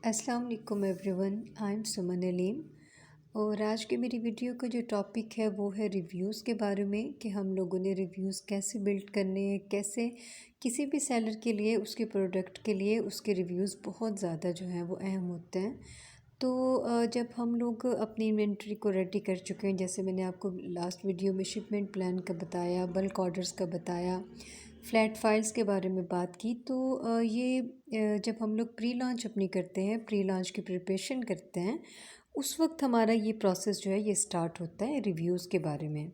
अस्सलाम वालेकुम everyone, I am सुमन अलीम। और आज की मेरी वीडियो का जो टॉपिक है वो है रिव्यूज़ के बारे में कि हम लोगों ने रिव्यूज़ कैसे बिल्ड करने हैं, कैसे किसी भी सेलर के लिए उसके प्रोडक्ट के लिए उसके रिव्यूज़ बहुत ज़्यादा जो हैं वो अहम होते हैं। तो जब हम लोग अपनी इन्वेंट्री को रेडी कर चुके हैं, जैसे मैंने आपको लास्ट वीडियो में शिपमेंट प्लान का बताया, बल्क ऑर्डर्स का बताया, फ्लैट फाइल्स के बारे में बात की, तो जब हम लोग प्री लॉन्च अपनी करते हैं, प्री लॉन्च की प्रिपरेशन करते हैं, उस वक्त हमारा ये प्रोसेस जो है ये स्टार्ट होता है रिव्यूज़ के बारे में।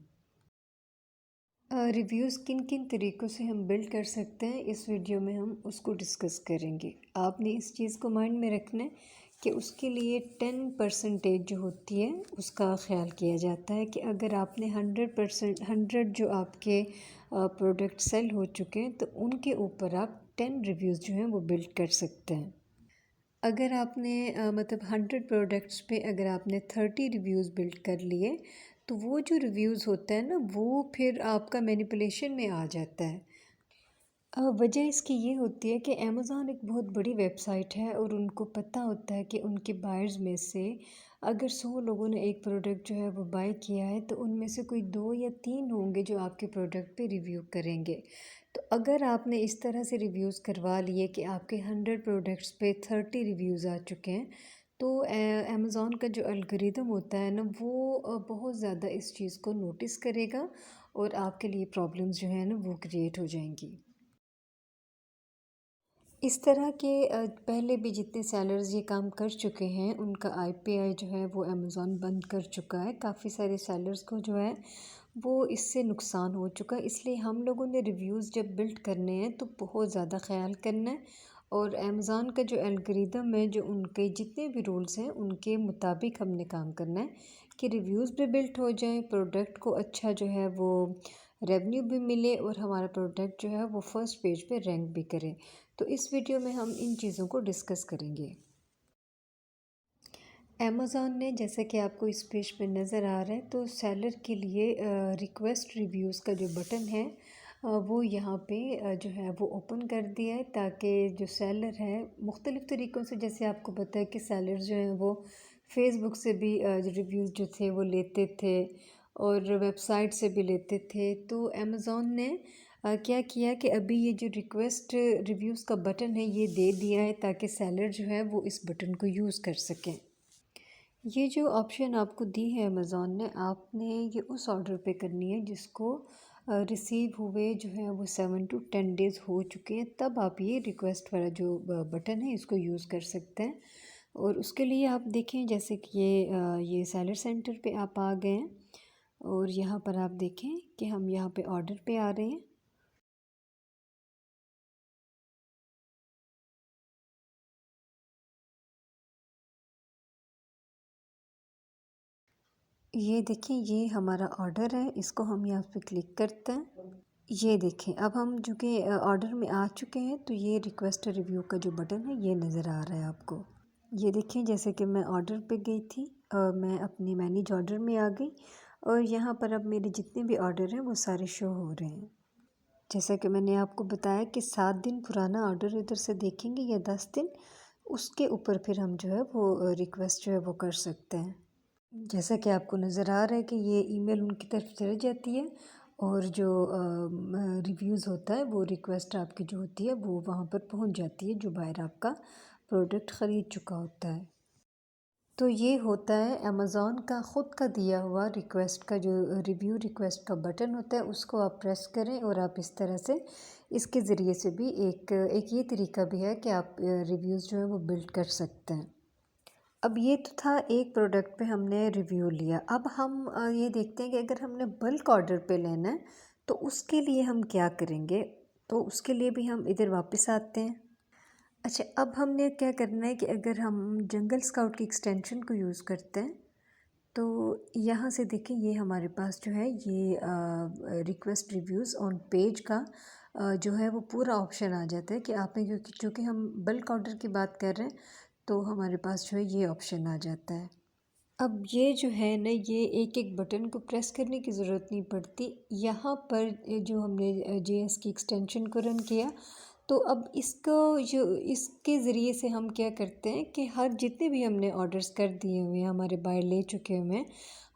रिव्यूज़ किन किन तरीक़ों से हम बिल्ड कर सकते हैं, इस वीडियो में हम उसको डिस्कस करेंगे। आपने इस चीज़ को माइंड में रखना है कि उसके लिए 10% जो होती है उसका ख़्याल किया जाता है कि अगर आपने 100 जो आपके प्रोडक्ट सेल हो चुके हैं तो उनके ऊपर आप 10 रिव्यूज़ जो हैं वो बिल्ड कर सकते हैं। अगर आपने मतलब 100 प्रोडक्ट्स पे अगर आपने 30 रिव्यूज़ बिल्ड कर लिए तो वो जो रिव्यूज़ होता है ना वो फिर आपका मैनिपुलेशन में आ जाता है। वजह इसकी ये होती है कि अमेज़ॉन एक बहुत बड़ी वेबसाइट है और उनको पता होता है कि उनके बायर्स में से अगर 100 लोगों ने एक प्रोडक्ट जो है वो बाय किया है तो उनमें से कोई 2 या 3 होंगे जो आपके प्रोडक्ट पे रिव्यू करेंगे। तो अगर आपने इस तरह से रिव्यूज़ करवा लिए कि आपके 100 प्रोडक्ट्स पे 30 रिव्यूज़ आ चुके हैं, तो अमेज़ॉन का जो एल्गोरिदम होता है ना वो बहुत ज़्यादा इस चीज़ को नोटिस करेगा और आपके लिए प्रॉब्लम्स जो है ना वो क्रिएट हो जाएंगी। इस तरह के पहले भी जितने सेलर्स ये काम कर चुके हैं उनका आईपीआई जो है वो अमेज़ॉन बंद कर चुका है। काफ़ी सारे सेलर्स को जो है वो इससे नुकसान हो चुका है। इसलिए हम लोगों ने रिव्यूज़ जब बिल्ड करने हैं तो बहुत ज़्यादा ख़्याल करना है और अमेज़ॉन का जो एल्गोरिदम है, जो उनके जितने भी रूल्स हैं उनके मुताबिक हमने काम करना है कि रिव्यूज़ भी बिल्ड हो जाएँ, प्रोडक्ट को अच्छा जो है वो रेवेन्यू भी मिले और हमारा प्रोडक्ट जो है वो फर्स्ट पेज पे रैंक भी करे। तो इस वीडियो में हम इन चीज़ों को डिस्कस करेंगे। अमेज़ॉन ने, जैसे कि आपको इस पेज पे नज़र आ रहा है, तो सेलर के लिए रिक्वेस्ट रिव्यूज़ का जो बटन है वो यहाँ पे जो है वो ओपन कर दिया है ताकि जो सेलर है मुख्तलिफ़ तरीक़ों से, जैसे आपको पता है कि सेलर्स जो हैं वो फ़ेसबुक से भी रिव्यूज़ जो थे वो लेते थे और वेबसाइट से भी लेते थे। तो अमेज़ॉन ने क्या किया कि अभी ये जो रिक्वेस्ट रिव्यूज़ का बटन है ये दे दिया है ताकि सेलर जो है वो इस बटन को यूज़ कर सकें। ये जो ऑप्शन आपको दी है अमेज़ॉन ने, आपने ये उस ऑर्डर पे करनी है जिसको रिसीव हुए जो है वो 7 to 10 डेज़ हो चुके हैं, तब आप ये रिक्वेस्ट वाला जो बटन है इसको यूज़ कर सकते हैं। और उसके लिए आप देखें जैसे कि ये सेलर सेंटर पे आप आ गए हैं और यहाँ पर आप देखें कि हम यहाँ पे ऑर्डर पे आ रहे हैं। ये देखिए, ये हमारा ऑर्डर है, इसको हम यहाँ पे क्लिक करते हैं। ये देखें, अब हम चूँकि ऑर्डर में आ चुके हैं तो ये रिक्वेस्ट रिव्यू का जो बटन है ये नज़र आ रहा है आपको। ये देखिए, जैसे कि मैं ऑर्डर पे गई थी, मैं अपनी मैनेज ऑर्डर में आ गई और यहाँ पर अब मेरे जितने भी ऑर्डर हैं वो सारे शो हो रहे हैं। जैसा कि मैंने आपको बताया कि 7 दिन पुराना ऑर्डर इधर से देखेंगे या 10 दिन, उसके ऊपर फिर हम जो है वो रिक्वेस्ट जो है वो कर सकते हैं। जैसा कि आपको नज़र आ रहा है कि ये ईमेल उनकी तरफ चली जाती है और जो रिव्यूज़ होता है वो रिक्वेस्ट आपकी जो होती है वो वहाँ पर पहुँच जाती है जो बायर आपका प्रोडक्ट ख़रीद चुका होता है। तो ये होता है अमेज़ॉन का ख़ुद का दिया हुआ रिक्वेस्ट का जो रिव्यू रिक्वेस्ट का बटन होता है, उसको आप प्रेस करें और आप इस तरह से इसके ज़रिए से भी एक ये तरीका भी है कि आप रिव्यूज़ जो है वो बिल्ड कर सकते हैं। अब ये तो था एक प्रोडक्ट पे हमने रिव्यू लिया। अब हम ये देखते हैं कि अगर हमने बल्क ऑर्डर पे लेना है तो उसके लिए हम क्या करेंगे। तो उसके लिए भी हम इधर वापस आते हैं। अच्छा, अब हमने क्या करना है कि अगर हम जंगल स्काउट की एक्सटेंशन को यूज़ करते हैं तो यहाँ से देखें, ये हमारे पास जो है ये रिक्वेस्ट रिव्यूज़ ऑन पेज का जो है वो पूरा ऑप्शन आ जाता है कि आपने, क्योंकि चूँकि हम बल्क ऑर्डर की बात कर रहे हैं तो हमारे पास जो है ये ऑप्शन आ जाता है। अब ये जो है ना, ये एक एक बटन को प्रेस करने की ज़रूरत नहीं पड़ती। यहाँ पर जो हमने जेएस की एक्सटेंशन को रन किया तो अब इसको जो इसके ज़रिए से हम क्या करते हैं कि हर जितने भी हमने ऑर्डर्स कर दिए हुए हैं, हमारे बायर ले चुके हुए हैं,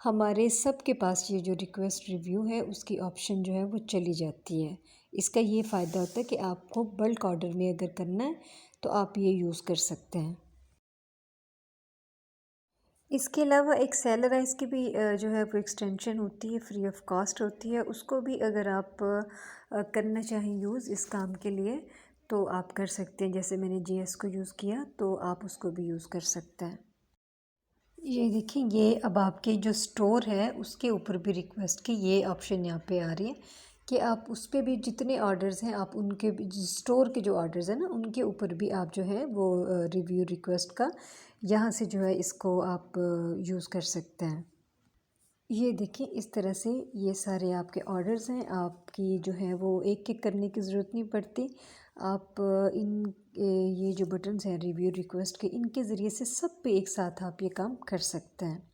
हमारे सब के पास ये जो रिक्वेस्ट रिव्यू है उसकी ऑप्शन जो है वो चली जाती है। इसका ये फ़ायदा होता है कि आपको बल्क ऑर्डर में अगर करना है तो आप ये यूज़ कर सकते हैं। इसके अलावा एक सेलराइज़ की भी जो है वो एक्सटेंशन होती है, फ्री ऑफ कॉस्ट होती है। उसको भी अगर आप करना चाहें यूज़ इस काम के लिए तो आप कर सकते हैं। जैसे मैंने जीएस को यूज़ किया तो आप उसको भी यूज़ कर सकते हैं। ये देखिए, ये अब आपके जो स्टोर है उसके ऊपर भी रिक्वेस्ट की ये ऑप्शन यहाँ पे आ रही है कि आप उस पे भी जितने ऑर्डर्स हैं आप उनके स्टोर के जो ऑर्डर्स हैं ना उनके ऊपर भी आप जो है वो रिव्यू रिक्वेस्ट का यहाँ से जो है इसको आप यूज़ कर सकते हैं। ये देखिए, इस तरह से ये सारे आपके ऑर्डर्स हैं। आपकी जो है वो एक एक करने की ज़रूरत नहीं पड़ती। आप ये जो बटन्स हैं रिव्यू रिक्वेस्ट के, इनके ज़रिए से सब पे एक साथ आप ये काम कर सकते हैं।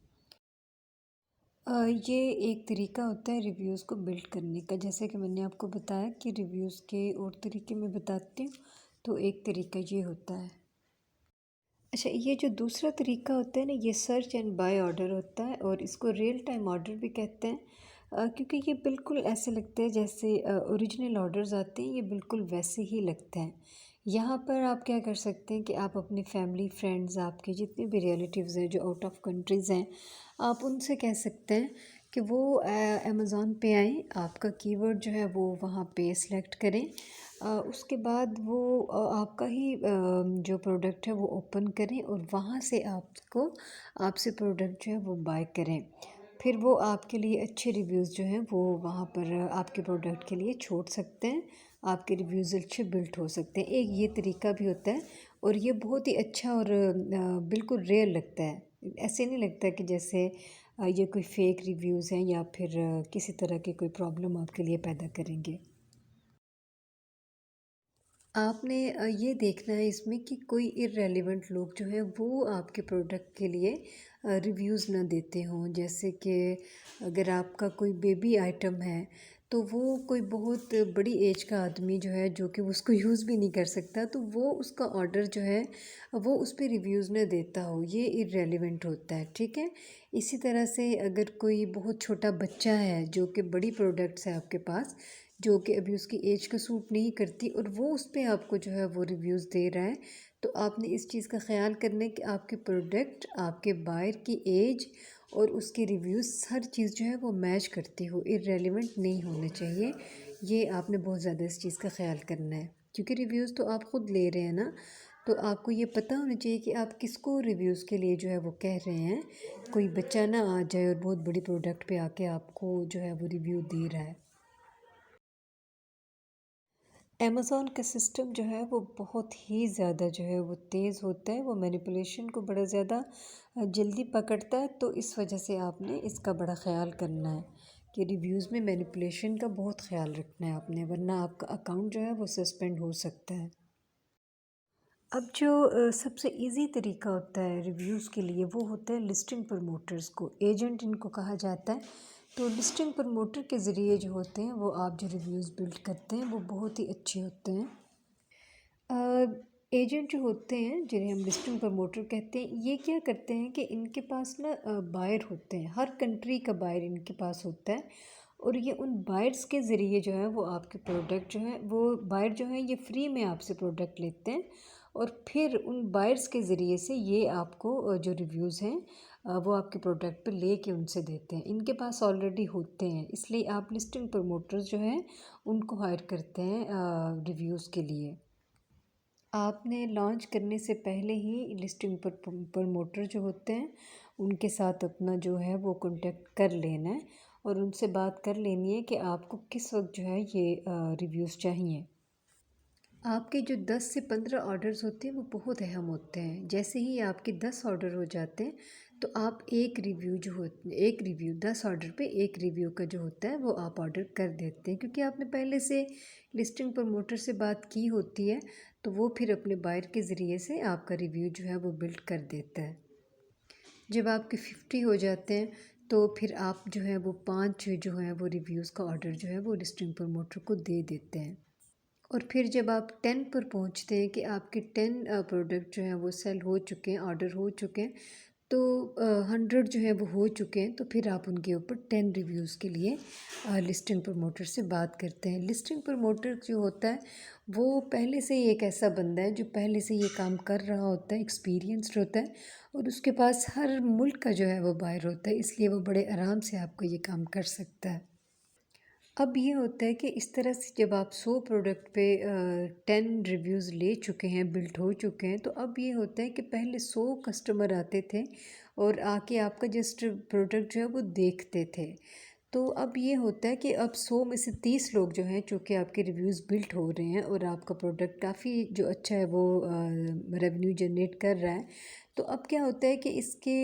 ये एक तरीका होता है रिव्यूज़ को बिल्ड करने का। जैसे कि मैंने आपको बताया कि रिव्यूज़ के और तरीके मैं बताती हूँ, तो एक तरीका ये होता है। अच्छा, ये जो दूसरा तरीका होता है ना, ये सर्च एंड बाय ऑर्डर होता है और इसको रियल टाइम ऑर्डर भी कहते हैं। क्योंकि ये बिल्कुल ऐसे लगते हैं जैसे ओरिजिनल ऑर्डर्स आते हैं, ये बिल्कुल वैसे ही लगते हैं। यहाँ पर आप क्या कर सकते हैं कि आप अपने फैमिली फ्रेंड्स, आपके जितने भी रिलेटिव्स हैं जो आउट ऑफ कंट्रीज़ हैं, आप उनसे कह सकते हैं कि वो अमेज़ॉन पे आएँ, आपका कीवर्ड जो है वो वहाँ पे सिलेक्ट करें। उसके बाद वो आपका ही जो प्रोडक्ट है वो ओपन करें और वहाँ से आपसे प्रोडक्ट जो है वो बाय करें। फिर वो आपके लिए अच्छे रिव्यूज़ जो हैं वो वहाँ पर आपके प्रोडक्ट के लिए छोड़ सकते हैं। आपके रिव्यूज़ अच्छे बिल्ड हो सकते हैं। एक ये तरीका भी होता है और ये बहुत ही अच्छा और बिल्कुल रियल लगता है। ऐसे नहीं लगता कि जैसे ये कोई फ़ेक रिव्यूज़ हैं या फिर किसी तरह की कोई प्रॉब्लम आपके लिए पैदा करेंगे। आपने ये देखना है इसमें कि कोई इर्रेलेवेंट लोग जो है वो आपके प्रोडक्ट के लिए रिव्यूज़ ना देते हों। जैसे कि अगर आपका कोई बेबी आइटम है तो वो कोई बहुत बड़ी एज का आदमी जो है जो कि उसको यूज़ भी नहीं कर सकता, तो वो उसका ऑर्डर जो है वो उस पर रिव्यूज़ ना देता हो, ये इर्रेलेवेंट होता है। ठीक है। इसी तरह से अगर कोई बहुत छोटा बच्चा है जो कि बड़ी प्रोडक्ट्स है आपके पास, जो कि अभी उसकी एज को सूट नहीं करती और वो उस पे आपको जो है वो रिव्यूज़ दे रहा है, तो आपने इस चीज़ का ख़्याल करना है कि आपके प्रोडक्ट, आपके बायर की एज और उसके रिव्यूज़ हर चीज़ जो है वो मैच करती हो, इर्रेलेवेंट नहीं होने चाहिए। ये आपने बहुत ज़्यादा इस चीज़ का ख़्याल करना है, क्योंकि रिव्यूज़ तो आप ख़ुद ले रहे हैं ना, तो आपको ये पता होना चाहिए कि आप किसको रिव्यूज़ के लिए जो है वो कह रहे हैं। कोई बच्चा ना आ जाए और बहुत बड़ी प्रोडक्ट पे आके आपको जो है वो रिव्यू दे रहा है। अमेज़ॉन का सिस्टम जो है वो बहुत ही ज़्यादा जो है वो तेज़ होता है, वो मैनिपुलेशन को बड़ा ज़्यादा जल्दी पकड़ता है, तो इस वजह से आपने इसका बड़ा ख़्याल करना है कि रिव्यूज़ में मैनिपुलेशन का बहुत ख़्याल रखना है आपने, वरना आपका अकाउंट जो है वो सस्पेंड हो सकता है। अब जो सबसे इजी तरीका होता है रिव्यूज़ के लिए वो होता है लिस्टिंग प्रमोटर्स को, एजेंट इनको कहा जाता है। तो लिस्टिंग प्रमोटर के ज़रिए जो होते हैं वो आप जो रिव्यूज़ बिल्ड करते हैं वो बहुत ही अच्छे होते हैं। एजेंट जो होते हैं जिन्हें हम लिस्टिंग प्रमोटर कहते हैं, ये क्या करते हैं कि इनके पास ना बायर होते हैं, हर कंट्री का बायर इनके पास होता है और ये उन बायर्स के ज़रिए जो है वो आपके प्रोडक्ट जो है वो बायर जो है ये फ्री में आपसे प्रोडक्ट लेते हैं और फिर उन बायर्स के ज़रिए से ये आपको जो रिव्यूज़ हैं वो आपके प्रोडक्ट पे लेके उनसे देते हैं। इनके पास ऑलरेडी होते हैं, इसलिए आप लिस्टिंग प्रमोटर्स जो हैं उनको हायर करते हैं रिव्यूज़ के लिए। आपने लॉन्च करने से पहले ही लिस्टिंग प्रमोटर जो होते हैं उनके साथ अपना जो है वो कांटेक्ट कर लेना है और उनसे बात कर लेनी है कि आपको किस वक्त जो है ये रिव्यूज़ चाहिए। आपके जो 10 से 15 ऑर्डर्स होते हैं वो बहुत अहम होते हैं। जैसे ही आपके 10 ऑर्डर हो जाते हैं तो आप एक रिव्यू 10 ऑर्डर पे एक रिव्यू का जो होता है वो आप ऑर्डर कर देते हैं, क्योंकि आपने पहले से लिस्टिंग प्रमोटर से बात की होती है, तो वो फिर अपने बायर के ज़रिए से आपका रिव्यू जो है वो बिल्ड कर देता है। जब आपके 50 हो जाते हैं तो फिर आप जो है वो 5 जो है वो रिव्यूज़ का ऑर्डर जो है वो लिस्टिंग प्रमोटर को दे देते हैं और फिर जब आप 10 पर पहुंचते हैं कि आपके 10 प्रोडक्ट जो हैं वो सेल हो चुके हैं, ऑर्डर हो चुके हैं, तो 100 जो है वो हो चुके हैं, तो फिर आप उनके ऊपर 10 रिव्यूज़ के लिए लिस्टिंग प्रमोटर से बात करते हैं। लिस्टिंग प्रमोटर जो होता है वो पहले से ही एक ऐसा बंदा है जो पहले से ये काम कर रहा होता है, एक्सपीरियंस्ड होता है, और उसके पास हर मुल्क का जो है वो बायर होता है, इसलिए वो बड़े आराम से आपको ये काम कर सकता है। अब ये होता है कि इस तरह से जब आप 100 प्रोडक्ट पे 10 रिव्यूज़ ले चुके हैं, बिल्ड हो चुके हैं, तो अब ये होता है कि पहले 100 कस्टमर आते थे और आके आपका जस्ट प्रोडक्ट जो है वो देखते थे। तो अब ये होता है कि अब 100 में से 30 लोग जो हैं, चूँकि आपके रिव्यूज़ बिल्ड हो रहे हैं और आपका प्रोडक्ट काफ़ी जो अच्छा है वो रेवेन्यू जनरेट कर रहा है, तो अब क्या होता है कि इसके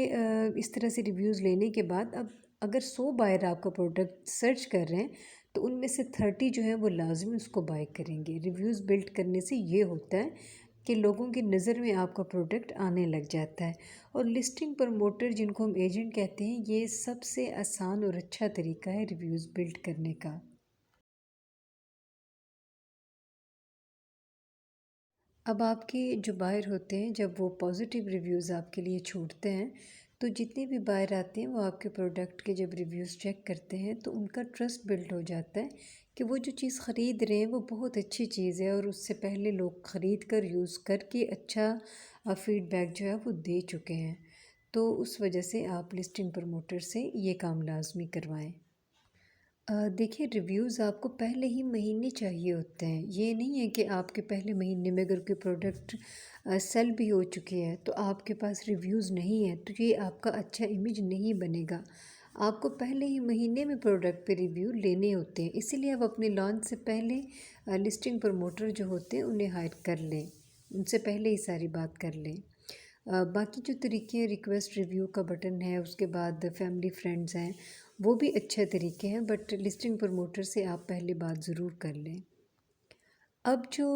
इस तरह से रिव्यूज़ लेने के बाद अब अगर 100 बायर आपका प्रोडक्ट सर्च कर रहे हैं, तो उनमें से 30 जो है वो लाजमी उसको बाय करेंगे। रिव्यूज़ बिल्ड करने से ये होता है कि लोगों की नज़र में आपका प्रोडक्ट आने लग जाता है। और लिस्टिंग प्रमोटर जिनको हम एजेंट कहते हैं, ये सबसे आसान और अच्छा तरीका है रिव्यूज़ बिल्ड करने का। अब आपके जो बायर होते हैं, जब वो पॉजिटिव रिव्यूज़ आपके लिए छोड़ते हैं, तो जितने भी बायर आते हैं वो आपके प्रोडक्ट के जब रिव्यूज़ चेक करते हैं तो उनका ट्रस्ट बिल्ड हो जाता है कि वो जो चीज़ ख़रीद रहे हैं वो बहुत अच्छी चीज़ है और उससे पहले लोग ख़रीद कर यूज़ करके अच्छा फ़ीडबैक जो है वो दे चुके हैं। तो उस वजह से आप लिस्टिंग प्रमोटर से ये काम लाजमी करवाएं। देखिए, रिव्यूज़ आपको पहले ही महीने चाहिए होते हैं। ये नहीं है कि आपके पहले महीने में अगर कोई प्रोडक्ट सेल भी हो चुकी है तो आपके पास रिव्यूज़ नहीं है, तो ये आपका अच्छा इमेज नहीं बनेगा। आपको पहले ही महीने में प्रोडक्ट पे रिव्यू लेने होते हैं, इसीलिए आप अपने लॉन्च से पहले लिस्टिंग प्रमोटर जो होते हैं उन्हें हायर कर लें, उनसे पहले ही सारी बात कर लें। बाकी जो तरीके हैं, रिक्वेस्ट रिव्यू का बटन है, उसके बाद फैमिली फ्रेंड्स हैं, वो भी अच्छे तरीके हैं, बट लिस्टिंग प्रमोटर से आप पहले बात ज़रूर कर लें। अब जो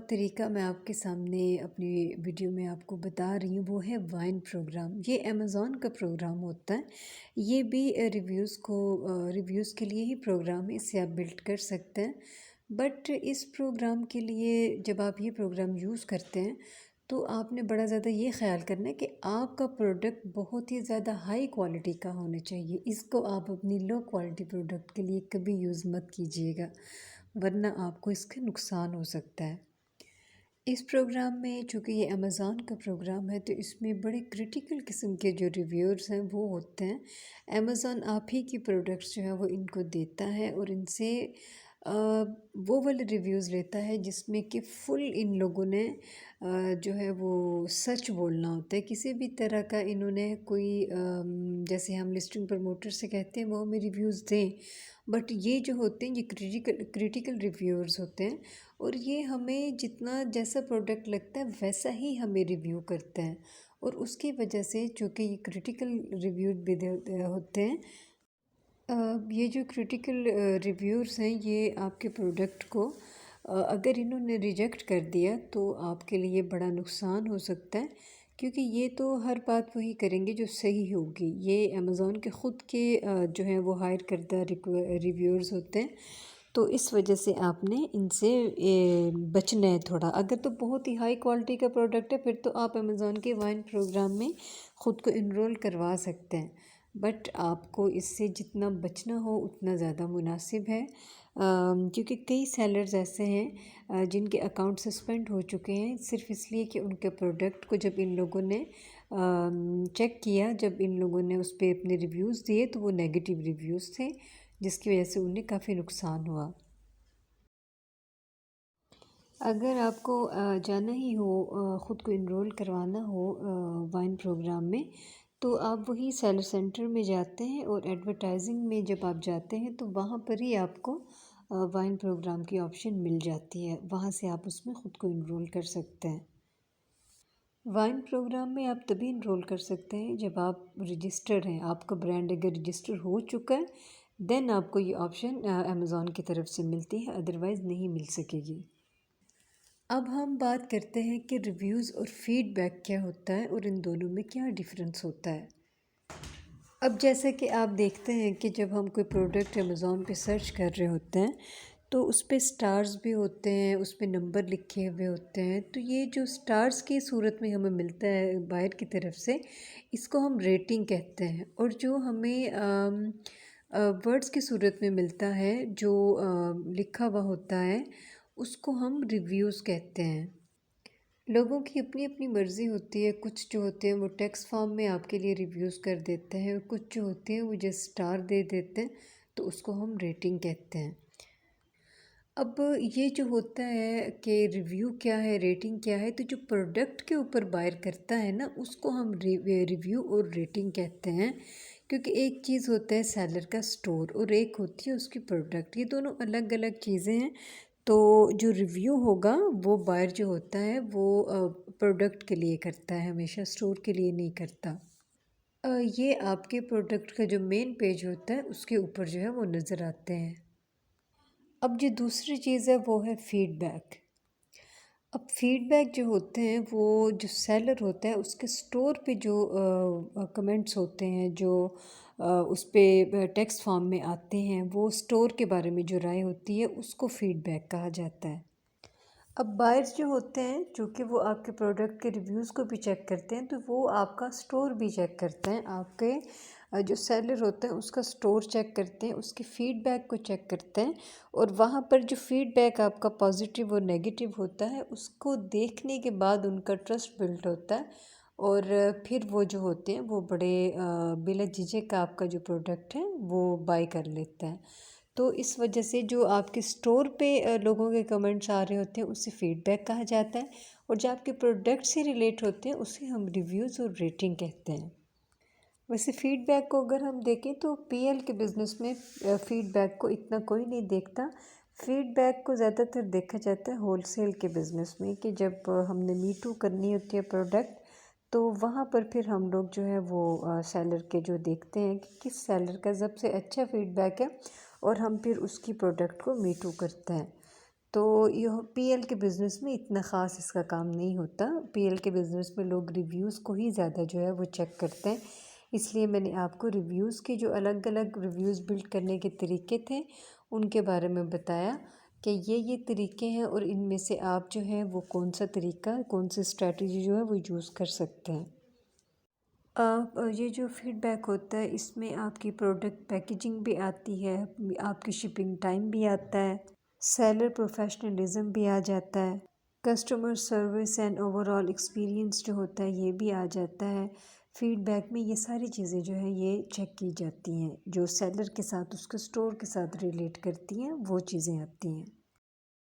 तरीका मैं आपके सामने अपनी वीडियो में आपको बता रही हूँ वो है वाइन प्रोग्राम। ये अमेज़ॉन का प्रोग्राम होता है। ये भी रिव्यूज़ के लिए ही प्रोग्राम है, इससे आप बिल्ड कर सकते हैं। बट इस प्रोग्राम के लिए जब आप ये प्रोग्राम यूज़ करते हैं तो आपने बड़ा ज़्यादा ये ख़्याल करना है कि आपका प्रोडक्ट बहुत ही ज़्यादा हाई क्वालिटी का होना चाहिए। इसको आप अपनी लो क्वालिटी प्रोडक्ट के लिए कभी यूज़ मत कीजिएगा, वरना आपको इसका नुकसान हो सकता है। इस प्रोग्राम में, चूँकि ये अमेज़ॉन का प्रोग्राम है, तो इसमें बड़े क्रिटिकल किस्म के जो रिव्यूअर्स हैं वो होते हैं। अमेज़ॉन आप ही की प्रोडक्ट्स जो है वो इनको देता है और इनसे वो वाले रिव्यूज़ लेता है जिसमें कि फ़ुल इन लोगों ने जो है वो सच बोलना होता है। किसी भी तरह का इन्होंने कोई जैसे हम लिस्टिंग प्रमोटर से कहते हैं वो हमें रिव्यूज़ दें, बट ये जो होते हैं ये क्रिटिकल रिव्यूअर्स होते हैं और ये हमें जितना जैसा प्रोडक्ट लगता है वैसा ही हमें रिव्यू करते हैं। और उसकी वजह से चूँकि ये क्रिटिकल रिव्यू भी होते हैं, ये जो क्रिटिकल रिव्यूअर्स हैं ये आपके प्रोडक्ट को अगर इन्होंने रिजेक्ट कर दिया तो आपके लिए बड़ा नुकसान हो सकता है, क्योंकि ये तो हर बात वही करेंगे जो सही होगी। ये अमेज़ॉन के ख़ुद के जो हैं वो हायर करदा रिव्यूअर्स होते हैं, तो इस वजह से आपने इनसे बचना है थोड़ा। अगर तो बहुत ही हाई क्वालिटी का प्रोडक्ट है फिर तो आप अमेज़ॉन के वाइन प्रोग्राम में ख़ुद को इनरोल करवा सकते हैं, बट आपको इससे जितना बचना हो उतना ज़्यादा मुनासिब है, क्योंकि कई सेलर्स ऐसे हैं जिनके अकाउंट सस्पेंड हो चुके हैं सिर्फ इसलिए कि उनके प्रोडक्ट को जब इन लोगों ने चेक किया, जब इन लोगों ने उस पर अपने रिव्यूज़ दिए तो वो नेगेटिव रिव्यूज़ थे, जिसकी वजह से उन्हें काफ़ी नुकसान हुआ। अगर आपको जाना ही हो, ख़ुद को इनरोल करवाना हो वाइन प्रोग्राम में, तो आप वही सेलर सेंटर में जाते हैं और एडवर्टाइजिंग में जब आप जाते हैं तो वहाँ पर ही आपको वाइन प्रोग्राम की ऑप्शन मिल जाती है, वहाँ से आप उसमें ख़ुद को इनरोल कर सकते हैं। वाइन प्रोग्राम में आप तभी इनरोल कर सकते हैं जब आप रजिस्टर्ड हैं, आपका ब्रांड अगर रजिस्टर हो चुका है, देन आपको ये ऑप्शन अमेज़ॉन की तरफ से मिलती है, अदरवाइज़ नहीं मिल सकेगी। अब हम बात करते हैं कि रिव्यूज़ और फीडबैक क्या होता है और इन दोनों में क्या डिफरेंस होता है। अब जैसा कि आप देखते हैं कि जब हम कोई प्रोडक्ट अमेज़ॉन पे सर्च कर रहे होते हैं तो उस पे स्टार्स भी होते हैं, उस पे नंबर लिखे हुए होते हैं। तो ये जो स्टार्स की सूरत में हमें मिलता है बायर की तरफ से, इसको हम रेटिंग कहते हैं। और जो हमें वर्ड्स की सूरत में मिलता है, जो लिखा हुआ होता है, उसको हम रिव्यूज़ कहते हैं। लोगों की अपनी अपनी मर्ज़ी होती है। कुछ जो होते हैं वो टेक्स्ट फॉर्म में आपके लिए रिव्यूज़ कर देते हैं, और कुछ जो होते हैं वो जस्ट स्टार दे देते हैं, तो उसको हम रेटिंग कहते हैं। अब ये जो होता है कि रिव्यू क्या है, रेटिंग क्या है, तो जो प्रोडक्ट के ऊपर बायर करता है ना, उसको हम रिव्यू और रेटिंग कहते हैं। क्योंकि एक चीज़ होता है सेलर का स्टोर, और एक होती है उसकी प्रोडक्ट। ये दोनों अलग अलग चीज़ें हैं। तो जो रिव्यू होगा वो बायर जो होता है वो प्रोडक्ट के लिए करता है, हमेशा स्टोर के लिए नहीं करता। ये आपके प्रोडक्ट का जो मेन पेज होता है उसके ऊपर जो है वो नज़र आते हैं। अब जो दूसरी चीज़ है वो है फ़ीडबैक। अब फ़ीडबैक जो होते हैं वो जो सेलर होता है उसके स्टोर पे जो कमेंट्स होते हैं, जो उस पे टेक्स्ट फॉर्म में आते हैं, वो स्टोर के बारे में जो राय होती है उसको फ़ीडबैक कहा जाता है। अब बायर्स जो होते हैं, चूँकि वो आपके प्रोडक्ट के रिव्यूज़ को भी चेक करते हैं, तो वो आपका स्टोर भी चेक करते हैं। आपके जो सेलर होते हैं उसका स्टोर चेक करते हैं, उसके फ़ीडबैक को चेक करते हैं, और वहाँ पर जो फ़ीडबैक आपका पॉजिटिव और नेगेटिव होता है उसको देखने के बाद उनका ट्रस्ट बिल्ड होता है। और फिर वो जो होते हैं वो बड़े बिला झिझक आपका जो प्रोडक्ट है वो बाय कर लेते हैं। तो इस वजह से जो आपके स्टोर पे लोगों के कमेंट्स आ रहे होते हैं उसे फ़ीडबैक कहा जाता है, और जो आपके प्रोडक्ट से रिलेट होते हैं उसे हम रिव्यूज़ और रेटिंग कहते हैं। वैसे फ़ीडबैक को अगर हम देखें तो पीएल के बिज़नेस में फ़ीडबैक को इतना कोई नहीं देखता। फ़ीडबैक को ज़्यादातर देखा जाता है होलसेल के बिज़नेस में, कि जब हमने मी टू करनी होती है प्रोडक्ट, तो वहाँ पर फिर हम लोग जो है वो सेलर के जो देखते हैं कि किस सेलर का सबसे अच्छा फ़ीडबैक है, और हम फिर उसकी प्रोडक्ट को मी टू करते हैं। तो यह पीएल के बिज़नेस में इतना ख़ास इसका काम नहीं होता। पीएल के बिज़नेस में लोग रिव्यूज़ को ही ज़्यादा जो है वो चेक करते हैं। इसलिए मैंने आपको रिव्यूज़ के जो अलग अलग रिव्यूज़ बिल्ड करने के तरीके थे उनके बारे में बताया, कि ये तरीके हैं, और इनमें से आप जो है वो कौन सा तरीका, कौन सी स्ट्रैटेजी जो है वो यूज़ कर सकते हैं। ये जो फ़ीडबैक होता है इसमें आपकी प्रोडक्ट पैकेजिंग भी आती है, आपकी शिपिंग टाइम भी आता है, सेलर प्रोफेशनलिज्म भी आ जाता है, customer service and overall experience जो होता है ये भी आ जाता है। फ़ीडबैक में ये सारी चीज़ें जो हैं ये चेक की जाती हैं, जो सेलर के साथ, उसके स्टोर के साथ रिलेट करती हैं, वो चीज़ें आती हैं।